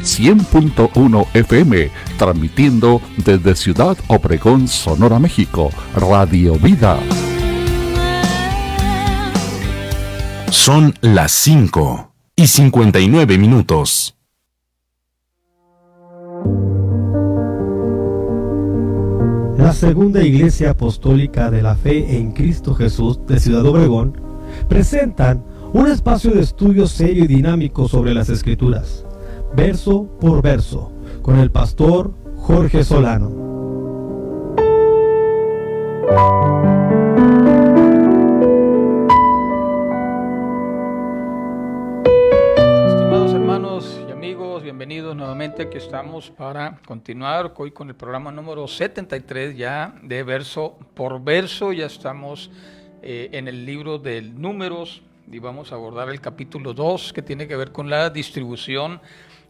100.1 FM, transmitiendo desde Ciudad Obregón, Sonora, México, Radio Vida. Son las 5:59. La Segunda Iglesia Apostólica de la Fe en Cristo Jesús de Ciudad Obregón presentan un espacio de estudio serio y dinámico sobre las Escrituras, verso por verso, con el pastor Jorge Solano. Bienvenidos nuevamente, aquí estamos para continuar hoy con el programa número 73 ya de verso por verso. Ya estamos en el libro de Números y vamos a abordar el capítulo 2 que tiene que ver con la distribución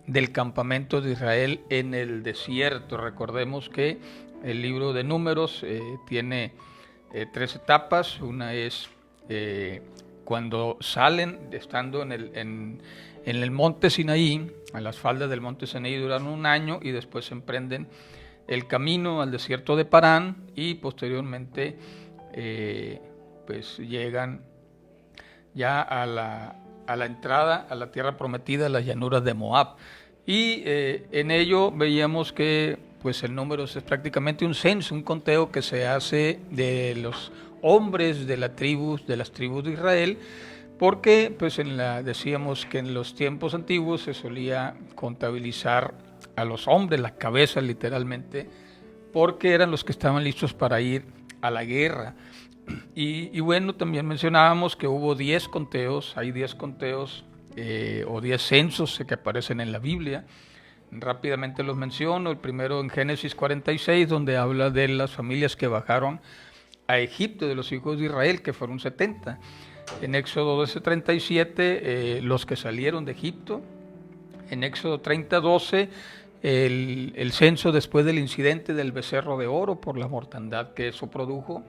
del campamento de Israel en el desierto. Recordemos que el libro de Números tiene 3 etapas. Una es cuando salen, estando en el monte Sinaí, a las faldas del monte Sinaí, duran un año y después emprenden el camino al desierto de Parán y posteriormente pues llegan ya a la entrada a la tierra prometida, las llanuras de Moab. Y en ello veíamos que pues el número es prácticamente un censo, un conteo que se hace de los hombres de las tribus de Israel, porque pues decíamos que en los tiempos antiguos se solía contabilizar a los hombres, las cabezas literalmente, porque eran los que estaban listos para ir a la guerra. Y bueno, también mencionábamos que hubo 10 conteos, hay 10 conteos o 10 censos que aparecen en la Biblia. Rápidamente los menciono. El primero en Génesis 46, donde habla de las familias que bajaron a Egipto, de los hijos de Israel, que fueron 70. En Éxodo 12:37, los que salieron de Egipto. En Éxodo 30:12, el censo después del incidente del becerro de oro por la mortandad que eso produjo.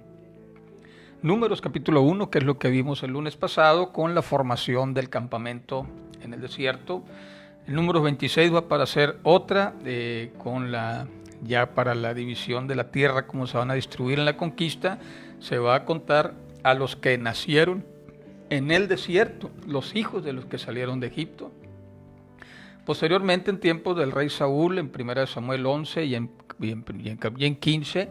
Números capítulo 1, que es lo que vimos el lunes pasado, con la formación del campamento en el desierto. El número 26 va a aparecer otra, ya para la división de la tierra, cómo se van a distribuir en la conquista. Se va a contar a los que nacieron en el desierto, los hijos de los que salieron de Egipto. Posteriormente, en tiempos del rey Saúl, en 1 Samuel 11 y en 15,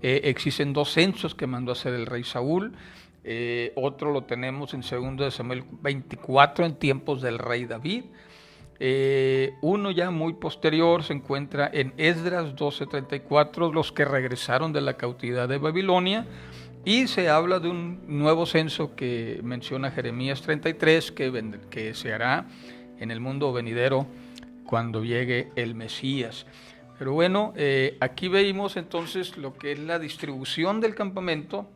existen 2 censos que mandó a hacer el rey Saúl. Otro lo tenemos en 2 Samuel 24, en tiempos del rey David. Uno ya muy posterior se encuentra en Esdras 12:34, los que regresaron de la cautividad de Babilonia. Y se habla de un nuevo censo que menciona Jeremías 33, que se hará en el mundo venidero cuando llegue el Mesías. Pero bueno, aquí veis entonces lo que es la distribución del campamento,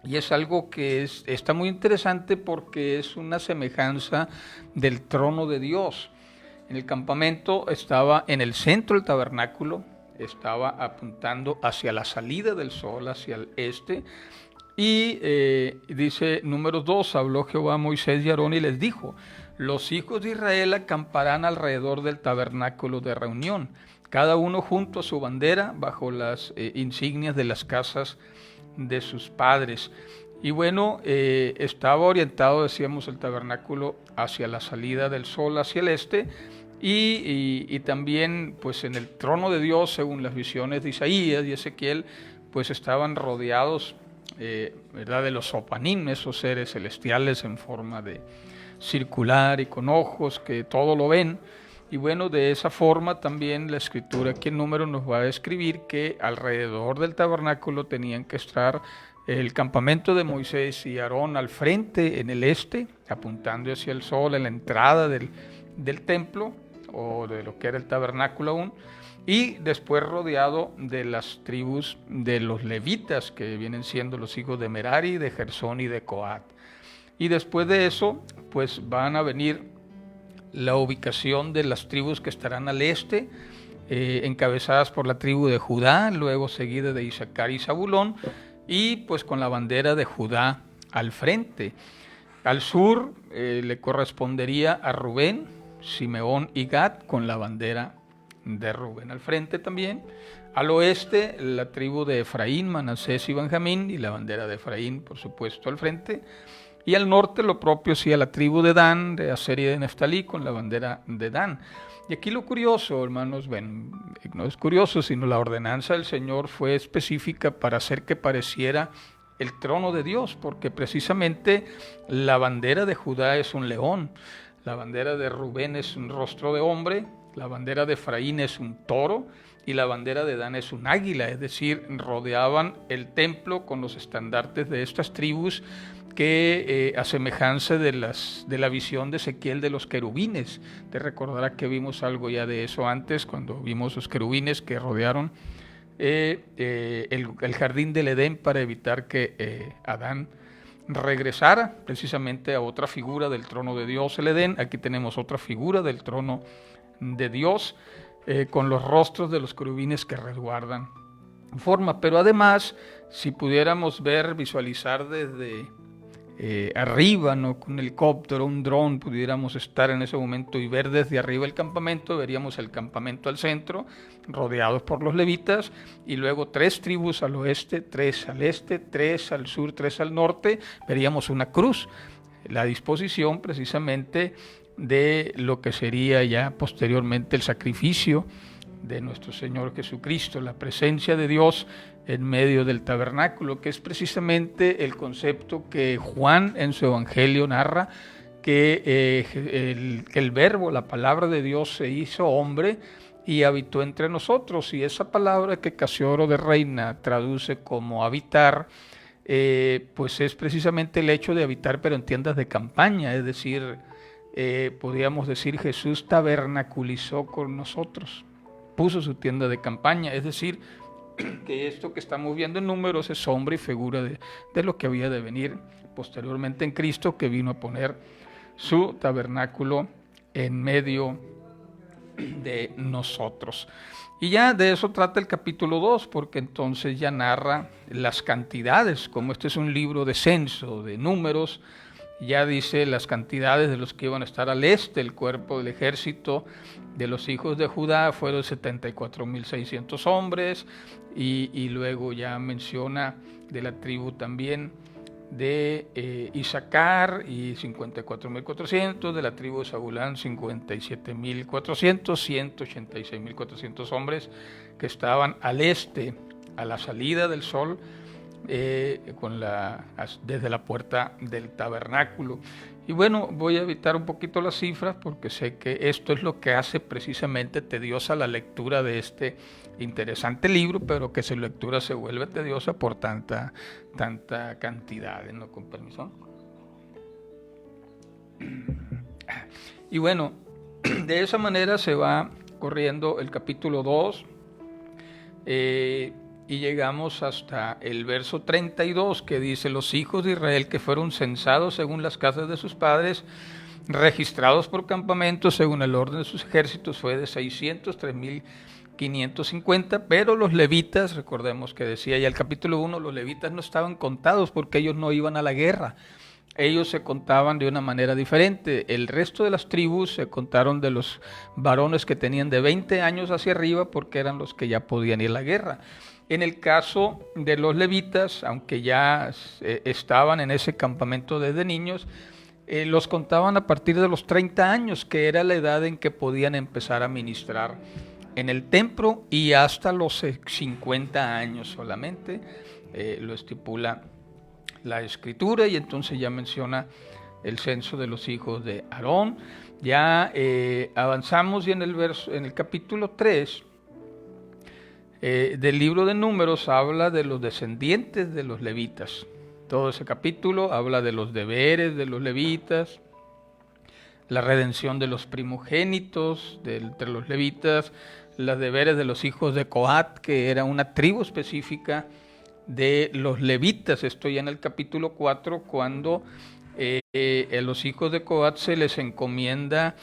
y es algo que está muy interesante porque es una semejanza del trono de Dios. En el campamento estaba en el centro del tabernáculo, estaba apuntando hacia la salida del sol, hacia el este. Y dice Números 2, habló Jehová a Moisés y Aarón y les dijo: los hijos de Israel acamparán alrededor del tabernáculo de reunión, cada uno junto a su bandera, bajo las insignias de las casas de sus padres. Y bueno, estaba orientado, decíamos, el tabernáculo hacia la salida del sol, hacia el este. Y también pues en el trono de Dios, según las visiones de Isaías y Ezequiel, pues estaban rodeados ¿verdad?, de los opanim, esos seres celestiales en forma de circular y con ojos que todo lo ven. Y bueno, de esa forma también la escritura aquí en Números nos va a describir que alrededor del tabernáculo tenían que estar el campamento de Moisés y Aarón al frente en el este, apuntando hacia el sol en la entrada del templo, o de lo que era el tabernáculo aún, y después rodeado de las tribus de los levitas, que vienen siendo los hijos de Merari, de Gersón y de Coat. Y después de eso, pues van a venir la ubicación de las tribus que estarán al este, encabezadas por la tribu de Judá, luego seguida de Isaacar y Zabulón, y pues con la bandera de Judá, al frente. Al sur le correspondería a Rubén, Simeón y Gad, con la bandera de Rubén al frente también. Al oeste, la tribu de Efraín, Manasés y Benjamín, y la bandera de Efraín, por supuesto, al frente. Y al norte, lo propio, sí, a la tribu de Dan, de Aser y de Neftalí, con la bandera de Dan. Y aquí lo curioso, hermanos, ven, no es curioso, sino la ordenanza del Señor fue específica para hacer que pareciera el trono de Dios, porque precisamente la bandera de Judá es un león, la bandera de Rubén es un rostro de hombre, la bandera de Efraín es un toro y la bandera de Dan es un águila, es decir, rodeaban el templo con los estandartes de estas tribus que a semejanza de la visión de Ezequiel de los querubines. Te recordará que vimos algo ya de eso antes, cuando vimos los querubines que rodearon el jardín del Edén para evitar que Adán regresara precisamente a otra figura del trono de Dios, el Edén. Aquí tenemos otra figura del trono de Dios con los rostros de los querubines que resguardan forma. Pero además, si pudiéramos visualizar desde arriba, ¿no? Con un helicóptero, un dron, pudiéramos estar en ese momento y ver desde arriba el campamento, veríamos el campamento al centro, rodeados por los levitas, y luego 3 tribus al oeste, 3 al este, 3 al sur, 3 al norte, veríamos una cruz, la disposición precisamente de lo que sería ya posteriormente el sacrificio de nuestro Señor Jesucristo, la presencia de Dios en medio del tabernáculo, que es precisamente el concepto que Juan en su evangelio narra, que el verbo, la palabra de Dios se hizo hombre y habitó entre nosotros, y esa palabra que Casiodoro de Reina traduce como habitar, pues es precisamente el hecho de habitar pero en tiendas de campaña, es decir, podríamos decir Jesús tabernaculizó con nosotros, puso su tienda de campaña, es decir, que esto que estamos viendo en Números es sombra y figura de lo que había de venir posteriormente en Cristo, que vino a poner su tabernáculo en medio de nosotros. Y ya de eso trata el capítulo 2, porque entonces ya narra las cantidades, como este es un libro de censo, de números, ya dice las cantidades de los que iban a estar al este. El cuerpo del ejército de los hijos de Judá fueron 74.600 hombres, y luego ya menciona de la tribu también de Isaacar y 54.400, de la tribu de Zabulón 57.400, 186.400 hombres que estaban al este, a la salida del sol, desde la puerta del tabernáculo. Y bueno, voy a evitar un poquito las cifras porque sé que esto es lo que hace precisamente tediosa la lectura de este interesante libro, pero que su lectura se vuelve tediosa por tanta cantidad, ¿no? Con permiso. Y bueno, de esa manera se va corriendo el capítulo 2, y llegamos hasta el verso 32, que dice: los hijos de Israel que fueron censados según las casas de sus padres, registrados por campamentos según el orden de sus ejércitos, fue de 603.550, pero los levitas, recordemos que decía ya el capítulo 1, los levitas no estaban contados porque ellos no iban a la guerra. Ellos se contaban de una manera diferente. El resto de las tribus se contaron de los varones que tenían de 20 años hacia arriba, porque eran los que ya podían ir a la guerra. En el caso de los levitas, aunque ya estaban en ese campamento desde niños, los contaban a partir de los 30 años, que era la edad en que podían empezar a ministrar en el templo, y hasta los 50 años solamente, lo estipula la Escritura. Y entonces ya menciona el censo de los hijos de Aarón. Ya avanzamos, y en el capítulo 3 del libro de Números habla de los descendientes de los levitas. Todo ese capítulo habla de los deberes de los levitas, la redención de los primogénitos entre los levitas, los deberes de los hijos de Coat, que era una tribu específica de los levitas. Esto ya en el capítulo 4, cuando a los hijos de Coat se les encomienda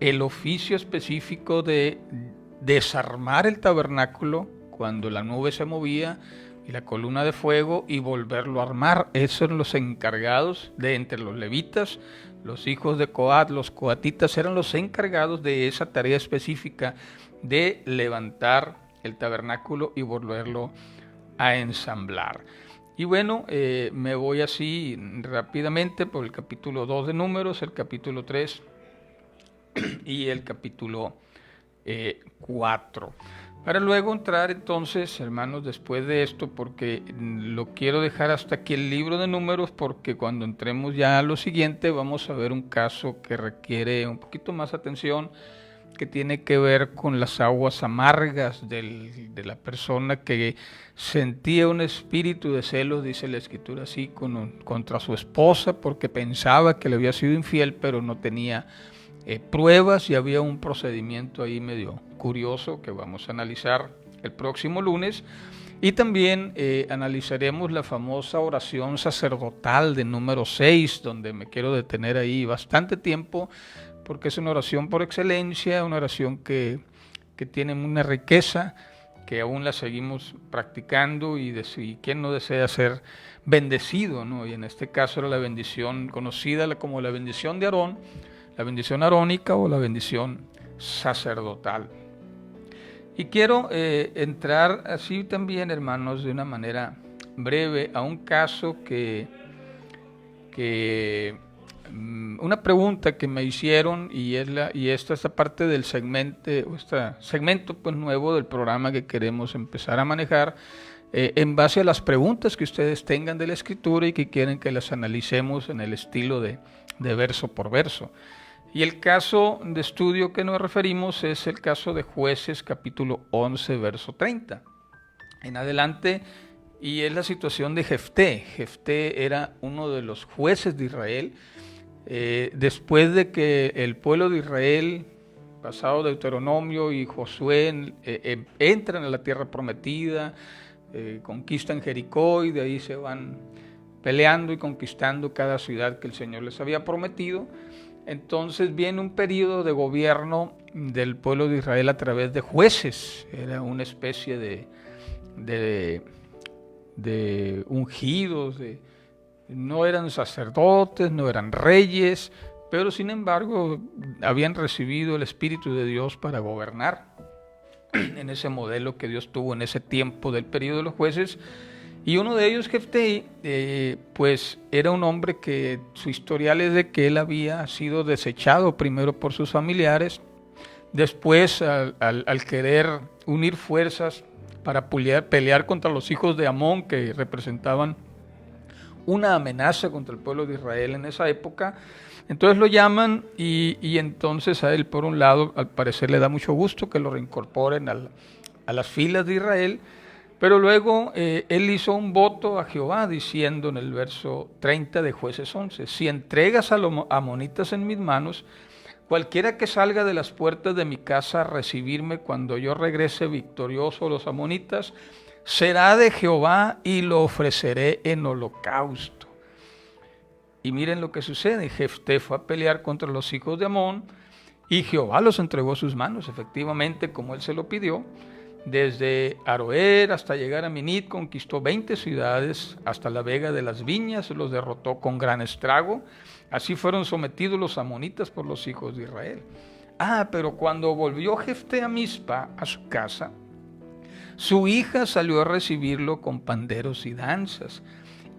el oficio específico de desarmar el tabernáculo cuando la nube se movía y la columna de fuego, y volverlo a armar. Esos son los encargados de, entre los levitas, Los hijos de Coat, los coatitas, eran los encargados de esa tarea específica de levantar el tabernáculo y volverlo a ensamblar. Y bueno, me voy así rápidamente por el capítulo 2 de Números, el capítulo 3 y el capítulo 4. Para luego entrar entonces, hermanos, después de esto, porque lo quiero dejar hasta aquí el libro de Números, porque cuando entremos ya a lo siguiente vamos a ver un caso que requiere un poquito más atención, que tiene que ver con las aguas amargas de la persona que sentía un espíritu de celos, dice la Escritura así, contra su esposa, porque pensaba que le había sido infiel, pero no tenía pruebas, y había un procedimiento ahí medio curioso que vamos a analizar el próximo lunes. Y también analizaremos la famosa oración sacerdotal de número 6, donde me quiero detener ahí bastante tiempo, porque es una oración por excelencia, una oración que tiene una riqueza, que aún la seguimos practicando, y quién no desea ser bendecido, ¿no? Y en este caso era la bendición conocida como la bendición de Aarón, la bendición arónica o la bendición sacerdotal. Y quiero entrar así también, hermanos, de una manera breve a un caso una pregunta que me hicieron, y esta es la parte del segmento pues nuevo del programa que queremos empezar a manejar en base a las preguntas que ustedes tengan de la Escritura y que quieren que las analicemos en el estilo de verso por verso. Y el caso de estudio que nos referimos es el caso de Jueces capítulo 11 verso 30 en adelante, y es la situación de Jefté. Jefté era uno de los jueces de Israel. Después de que el pueblo de Israel, pasado Deuteronomio y Josué, entran a la tierra prometida, conquistan Jericó, y de ahí se van peleando y conquistando cada ciudad que el Señor les había prometido. Entonces viene un periodo de gobierno del pueblo de Israel a través de jueces. Era una especie de ungidos, no eran sacerdotes, no eran reyes, pero sin embargo habían recibido el Espíritu de Dios para gobernar en ese modelo que Dios tuvo en ese tiempo del periodo de los jueces. Y uno de ellos, Jefté, pues era un hombre que su historial es de que él había sido desechado primero por sus familiares, después al querer unir fuerzas para pelear contra los hijos de Amón, que representaban una amenaza contra el pueblo de Israel en esa época. Entonces lo llaman y entonces a él, por un lado, al parecer le da mucho gusto que lo reincorporen a las filas de Israel, pero luego él hizo un voto a Jehová diciendo en el verso 30 de Jueces 11, si entregas a los amonitas en mis manos, cualquiera que salga de las puertas de mi casa a recibirme cuando yo regrese victorioso a los amonitas, será de Jehová y lo ofreceré en holocausto. Y miren lo que sucede. Jefté fue a pelear contra los hijos de Amón y Jehová los entregó a sus manos, efectivamente, como él se lo pidió. Desde Aroer hasta llegar a Minit conquistó 20 ciudades, hasta la Vega de las Viñas los derrotó con gran estrago. Así fueron sometidos los amonitas por los hijos de Israel. Pero cuando volvió Jefté a Mizpa, a su casa, su hija salió a recibirlo con panderos y danzas.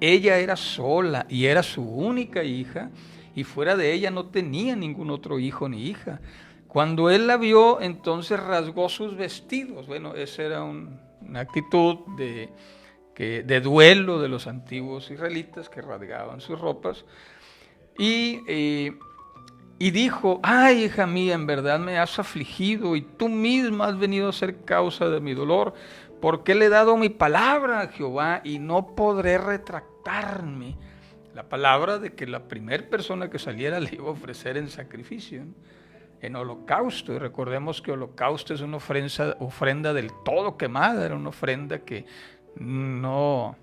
Ella era sola y era su única hija, y fuera de ella no tenía ningún otro hijo ni hija. Cuando él la vio, entonces rasgó sus vestidos. Bueno, esa era una actitud de duelo de los antiguos israelitas, que rasgaban sus ropas. Y dijo, ay, hija mía, en verdad me has afligido y tú misma has venido a ser causa de mi dolor, porque le he dado mi palabra a Jehová y no podré retractarme. La palabra de que la primera persona que saliera le iba a ofrecer en sacrificio, ¿no? En holocausto. Y recordemos que holocausto es una ofrenda del todo quemada, era una ofrenda que no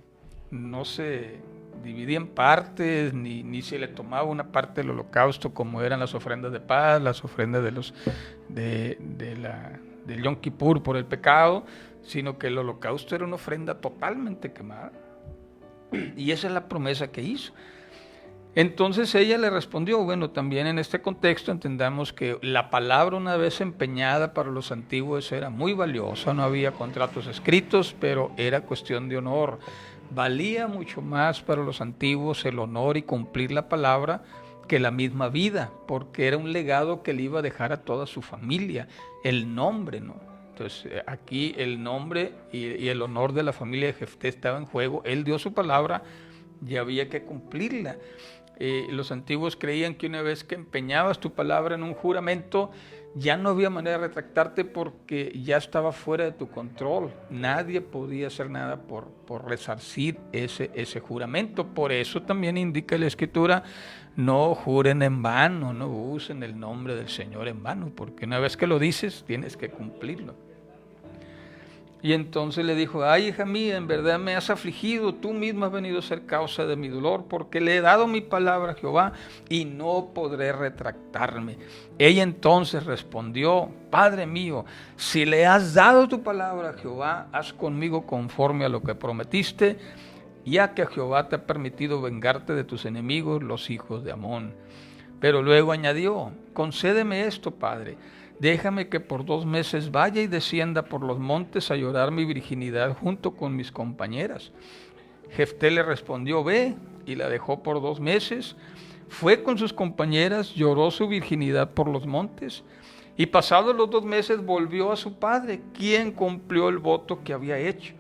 se dividía en partes, ni se le tomaba una parte del holocausto como eran las ofrendas de paz, las ofrendas del Yom Kippur por el pecado, sino que el holocausto era una ofrenda totalmente quemada. Y esa es la promesa que hizo. Entonces ella le respondió, bueno, también en este contexto entendamos que la palabra una vez empeñada para los antiguos era muy valiosa, no había contratos escritos, pero era cuestión de honor. Valía mucho más para los antiguos el honor y cumplir la palabra que la misma vida, porque era un legado que le iba a dejar a toda su familia, el nombre, ¿no? Entonces aquí el nombre y el honor de la familia de Jefté estaba en juego. Él dio su palabra y había que cumplirla. Los antiguos creían que una vez que empeñabas tu palabra en un juramento, ya no había manera de retractarte porque ya estaba fuera de tu control. Nadie podía hacer nada por resarcir ese juramento. Por eso también indica la Escritura, no juren en vano, no usen el nombre del Señor en vano, porque una vez que lo dices, tienes que cumplirlo. Y entonces le dijo, ay, hija mía, en verdad me has afligido, tú misma has venido a ser causa de mi dolor, porque le he dado mi palabra a Jehová y no podré retractarme. Ella entonces respondió, Padre mío, si le has dado tu palabra a Jehová, haz conmigo conforme a lo que prometiste, ya que Jehová te ha permitido vengarte de tus enemigos, los hijos de Amón. Pero luego añadió, concédeme esto, Padre, déjame que por 2 meses vaya y descienda por los montes a llorar mi virginidad junto con mis compañeras. Jefté le respondió, ve, y la dejó por 2 meses. Fue con sus compañeras, lloró su virginidad por los montes, y pasados los 2 meses volvió a su padre, quien cumplió el voto que había hecho.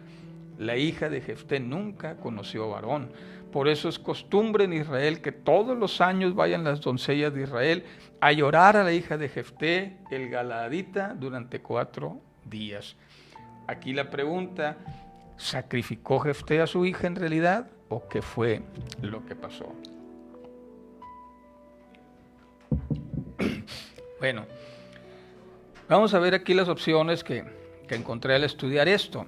La hija de Jefté nunca conoció varón. Por eso es costumbre en Israel que todos los años vayan las doncellas de Israel a llorar a la hija de Jefté, el galaadita, durante 4 días. Aquí la pregunta, ¿sacrificó Jefté a su hija en realidad o qué fue lo que pasó? Bueno, vamos a ver aquí las opciones que encontré al estudiar esto.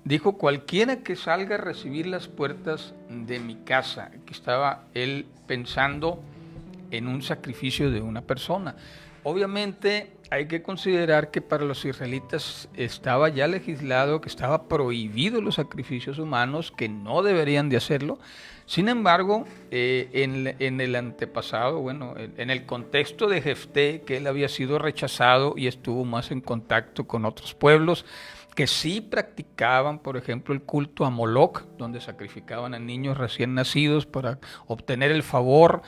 Dijo, cualquiera que salga a recibir las puertas de mi casa, que estaba él pensando en un sacrificio de una persona. Obviamente hay que considerar que para los israelitas estaba ya legislado que estaba prohibido los sacrificios humanos, que no deberían de hacerlo. Sin embargo, en el antepasado, bueno, en el contexto de Jefté, que él había sido rechazado y estuvo más en contacto con otros pueblos, que sí practicaban, por ejemplo, el culto a Moloch, donde sacrificaban a niños recién nacidos para obtener el favor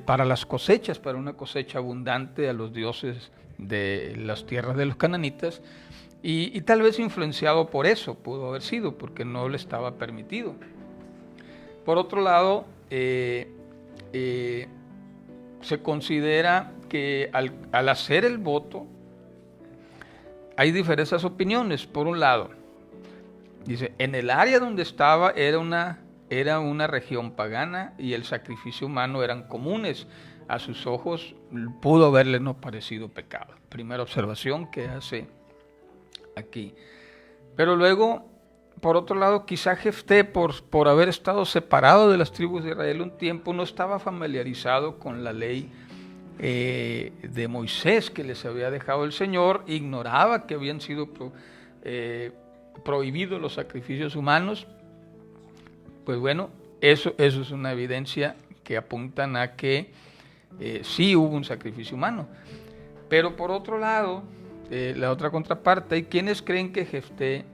para las cosechas, para una cosecha abundante a los dioses de las tierras de los cananitas, y tal vez influenciado por eso, pudo haber sido, porque no le estaba permitido. Por otro lado, se considera que al hacer el voto, hay diversas opiniones. Por un lado, dice, en el área donde estaba era una región pagana y el sacrificio humano eran comunes. A sus ojos pudo haberle no parecido pecado. Primera observación que hace aquí. Pero luego, por otro lado, quizá Jefté, por haber estado separado de las tribus de Israel un tiempo, no estaba familiarizado con la ley de Moisés que les había dejado el Señor, ignoraba que habían sido prohibidos los sacrificios humanos. Pues bueno, eso es una evidencia que apuntan a que sí hubo un sacrificio humano. Pero por otro lado, la otra contraparte, hay quienes creen que Jefté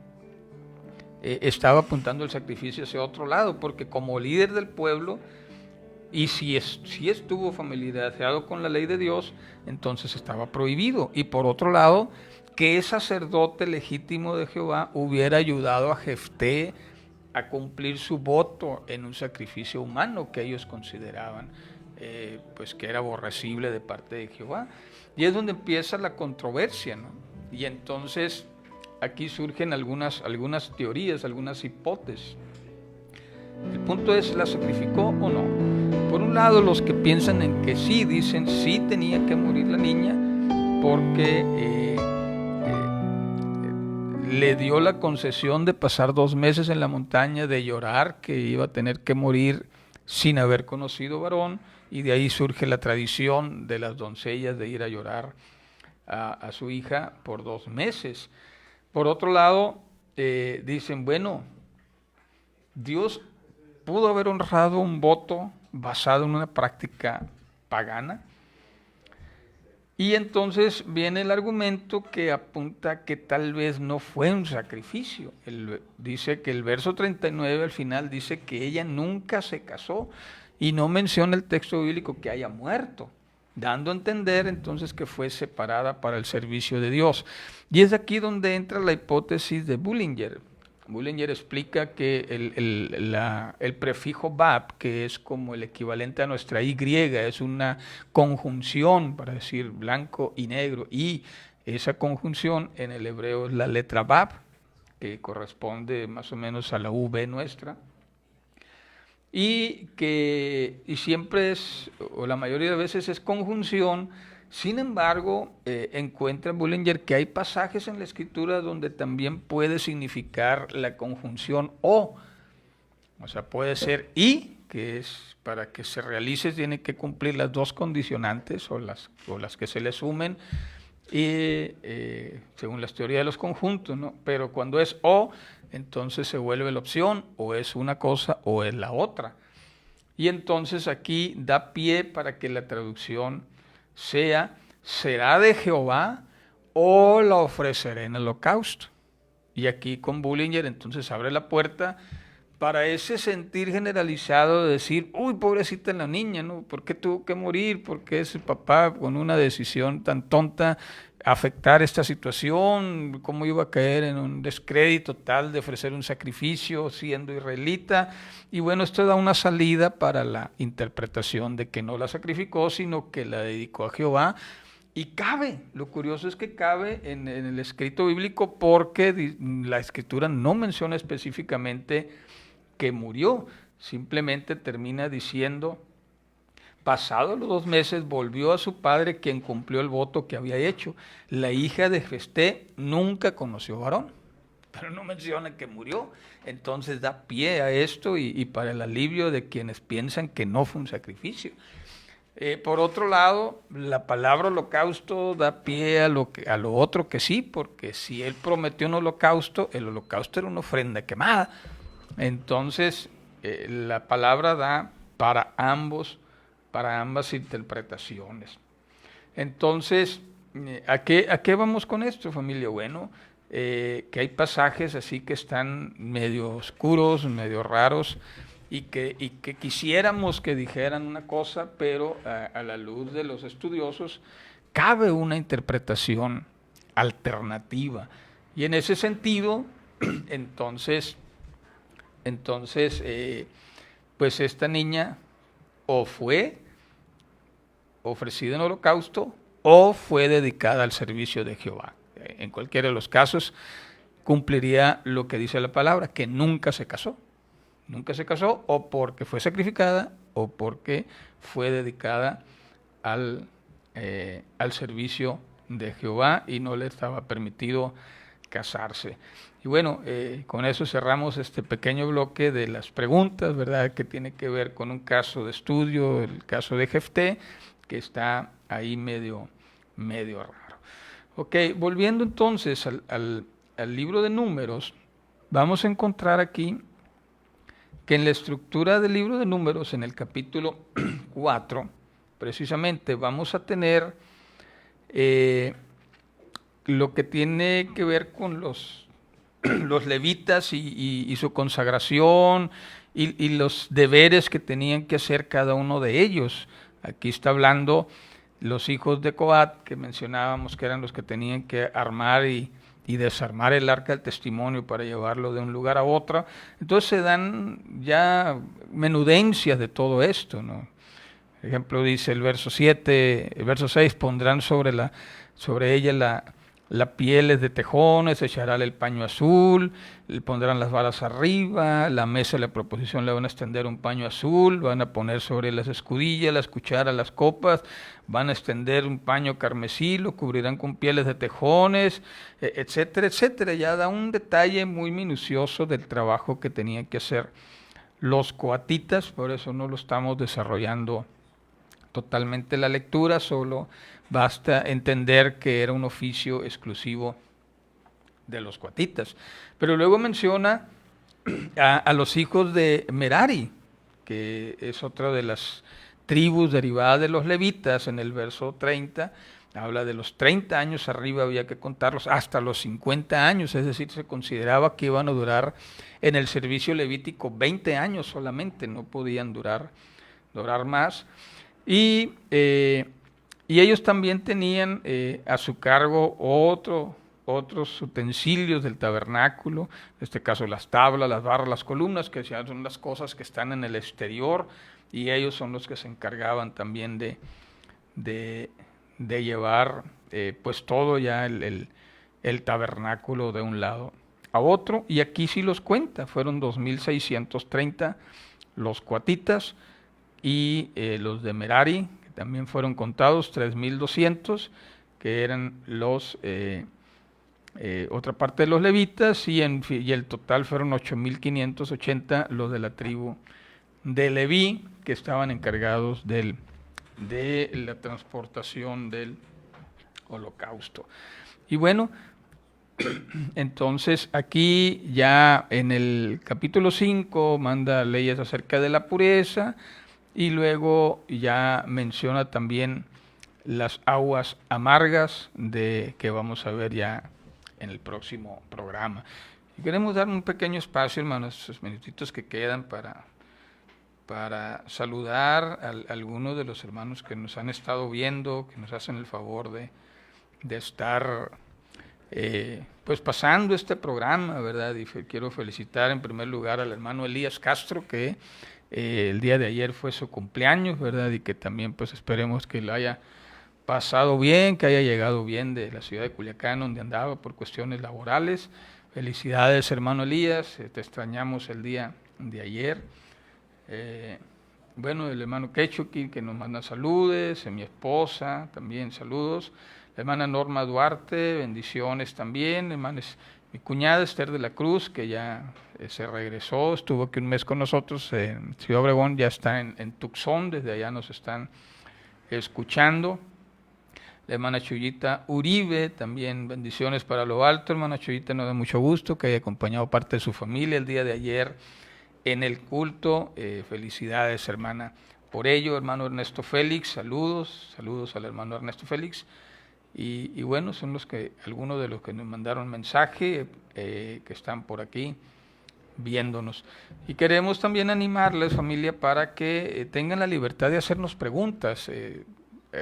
estaba apuntando el sacrificio hacia otro lado, porque como líder del pueblo, y si estuvo familiarizado con la ley de Dios, entonces estaba prohibido. Y por otro lado, que el sacerdote legítimo de Jehová hubiera ayudado a Jefté a cumplir su voto en un sacrificio humano que ellos consideraban pues que era aborrecible de parte de Jehová. Y es donde empieza la controversia, ¿no? Y entonces aquí surgen algunas teorías, algunas hipótesis. El punto es, ¿la sacrificó o no? Por un lado, los que piensan en que sí, dicen sí tenía que morir la niña porque le dio la concesión de pasar 2 meses en la montaña, de llorar que iba a tener que morir sin haber conocido varón, y de ahí surge la tradición de las doncellas de ir a llorar a su hija por 2 meses. Por otro lado, dicen, bueno, Dios pudo haber honrado un voto basado en una práctica pagana. Y entonces viene el argumento que apunta que tal vez no fue un sacrificio. Dice que el verso 39 al final dice que ella nunca se casó y no menciona el texto bíblico que haya muerto, dando a entender entonces que fue separada para el servicio de Dios. Y es aquí donde entra la hipótesis de Bullinger. Bullinger explica que el prefijo bab, que es como el equivalente a nuestra Y, es una conjunción para decir blanco y negro, y esa conjunción en el hebreo es la letra bab, que corresponde más o menos a la V nuestra, y siempre es, o la mayoría de veces es conjunción. Sin embargo, encuentra Bullinger que hay pasajes en la Escritura donde también puede significar la conjunción o sea, puede ser y, que es para que se realice tiene que cumplir las dos condicionantes o las que se le sumen, según las teorías de los conjuntos, ¿no? Pero cuando es o, entonces se vuelve la opción, o es una cosa o es la otra. Y entonces aquí da pie para que la traducción sea, será de Jehová o la ofreceré en holocausto. Y aquí con Bullinger entonces abre la puerta para ese sentir generalizado de decir, uy, pobrecita la niña, ¿no? ¿Por qué tuvo que morir? ¿Por qué ese papá con una decisión tan tonta afectar esta situación? ¿Cómo iba a caer en un descrédito tal de ofrecer un sacrificio siendo israelita? Y bueno, esto da una salida para la interpretación de que no la sacrificó, sino que la dedicó a Jehová. Y cabe, lo curioso es que cabe en el escrito bíblico porque la escritura no menciona específicamente que murió, simplemente termina diciendo, pasados los 2 meses volvió a su padre, quien cumplió el voto que había hecho. La hija de Jefté nunca conoció varón, pero no menciona que murió. Entonces da pie a esto y para el alivio de quienes piensan que no fue un sacrificio. Por otro lado, la palabra holocausto da pie a lo otro que sí, porque si él prometió un holocausto, el holocausto era una ofrenda quemada. Entonces, la palabra da para ambas interpretaciones. Entonces, ¿a qué vamos con esto, familia? Bueno, que hay pasajes así que están medio oscuros, medio raros, y que quisiéramos que dijeran una cosa, pero a la luz de los estudiosos cabe una interpretación alternativa. Y en ese sentido, entonces pues esta niña o fue ofrecida en holocausto o fue dedicada al servicio de Jehová. En cualquiera de los casos cumpliría lo que dice la palabra, que nunca se casó. Nunca se casó o porque fue sacrificada o porque fue dedicada al servicio de Jehová y no le estaba permitido casarse. Y bueno, con eso cerramos este pequeño bloque de las preguntas, ¿verdad? Que tiene que ver con un caso de estudio, el caso de Jefté, que está ahí medio raro. Ok, volviendo entonces al libro de Números, vamos a encontrar aquí que en la estructura del libro de Números, en el capítulo 4, precisamente vamos a tener lo que tiene que ver con los levitas y su consagración y los deberes que tenían que hacer cada uno de ellos. Aquí está hablando los hijos de Coat, que mencionábamos que eran los que tenían que armar y desarmar el arca del testimonio para llevarlo de un lugar a otro. Entonces se dan ya menudencias de todo esto, ¿no? Por ejemplo, dice el verso 6, pondrán sobre ella la pieles de tejones, echará el paño azul, le pondrán las varas arriba, la mesa de la proposición le van a extender un paño azul, van a poner sobre las escudillas, las cucharas, las copas, van a extender un paño carmesí, lo cubrirán con pieles de tejones, etcétera, etcétera. Ya da un detalle muy minucioso del trabajo que tenían que hacer los coatitas, por eso no lo estamos desarrollando totalmente la lectura, solo basta entender que era un oficio exclusivo de los coatitas. Pero luego menciona a los hijos de Merari, que es otra de las tribus derivadas de los levitas. En el verso 30 habla de los 30 años arriba, había que contarlos hasta los 50 años, es decir, se consideraba que iban a durar en el servicio levítico 20 años solamente, no podían durar más. Y ellos también tenían a su cargo otros utensilios del tabernáculo, en este caso las tablas, las barras, las columnas, que ya son las cosas que están en el exterior, y ellos son los que se encargaban también de llevar pues todo ya el tabernáculo de un lado a otro. Y aquí sí los cuenta, fueron 2.630 los coatitas, y los de Merari, que también fueron contados, 3.200, que eran los otra parte de los levitas, y el total fueron 8.580 los de la tribu de Leví, que estaban encargados de la transportación del holocausto. Y bueno, entonces aquí ya en el capítulo 5 manda leyes acerca de la pureza, y luego ya menciona también las aguas amargas que vamos a ver ya en el próximo programa. Y queremos dar un pequeño espacio, hermanos, esos minutitos que quedan para saludar a algunos de los hermanos que nos han estado viendo, que nos hacen el favor de estar pues pasando este programa, ¿verdad? Y quiero felicitar en primer lugar al hermano Elías Castro, que el día de ayer fue su cumpleaños, ¿verdad? Y que también pues esperemos que lo haya pasado bien, que haya llegado bien de la ciudad de Culiacán, donde andaba por cuestiones laborales. Felicidades, hermano Elías, te extrañamos el día de ayer. Bueno, el hermano Quechuqui, que nos manda saludos, mi esposa también saludos, la hermana Norma Duarte, bendiciones también, hermanos, mi cuñada Esther de la Cruz, que ya se regresó, estuvo aquí un mes con nosotros en Ciudad Obregón, ya está en Tucson, desde allá nos están escuchando. La hermana Chuyita Uribe, también bendiciones para lo alto. Hermana Chuyita, nos da mucho gusto que haya acompañado parte de su familia el día de ayer en el culto. Felicidades, hermana, por ello. Hermano Ernesto Félix, saludos al hermano Ernesto Félix. Y bueno, son algunos de los que nos mandaron mensaje, que están por aquí viéndonos. Y queremos también animarles, familia, para que tengan la libertad de hacernos preguntas.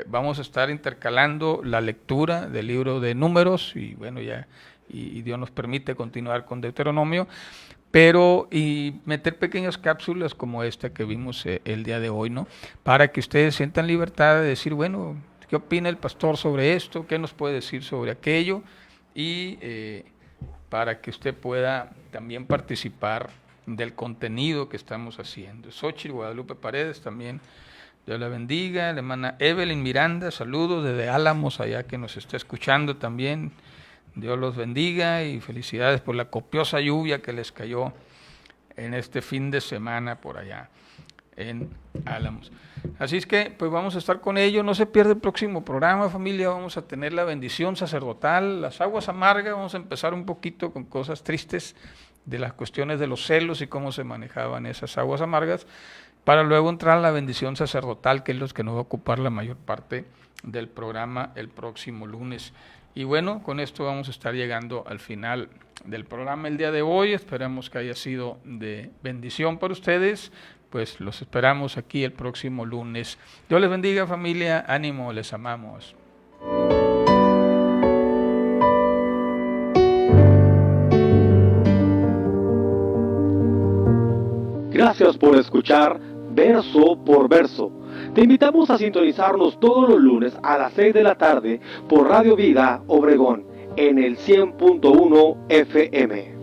Vamos a estar intercalando la lectura del libro de Números, y bueno, y Dios nos permite continuar con Deuteronomio, y meter pequeñas cápsulas como esta que vimos el día de hoy, ¿no? Para que ustedes sientan libertad de decir, bueno, ¿qué opina el pastor sobre esto? ¿Qué nos puede decir sobre aquello? Y para que usted pueda también participar del contenido que estamos haciendo. Xochitl Guadalupe Paredes también, Dios la bendiga. La hermana Evelyn Miranda, saludos desde Álamos, allá, que nos está escuchando también. Dios los bendiga y felicidades por la copiosa lluvia que les cayó en este fin de semana por allá en Álamos. Así es que pues vamos a estar con ello. No se pierda el próximo programa, familia. Vamos a tener la bendición sacerdotal, las aguas amargas. Vamos a empezar un poquito con cosas tristes de las cuestiones de los celos y cómo se manejaban esas aguas amargas, para luego entrar a la bendición sacerdotal, que es lo que nos va a ocupar la mayor parte del programa el próximo lunes. Y bueno, con esto vamos a estar llegando al final del programa el día de hoy. Esperamos que haya sido de bendición para ustedes. Pues los esperamos aquí el próximo lunes. Dios les bendiga, familia. Ánimo, les amamos. Gracias por escuchar Verso por Verso. Te invitamos a sintonizarnos todos los lunes a las 6 de la tarde por Radio Vida Obregón en el 100.1 FM.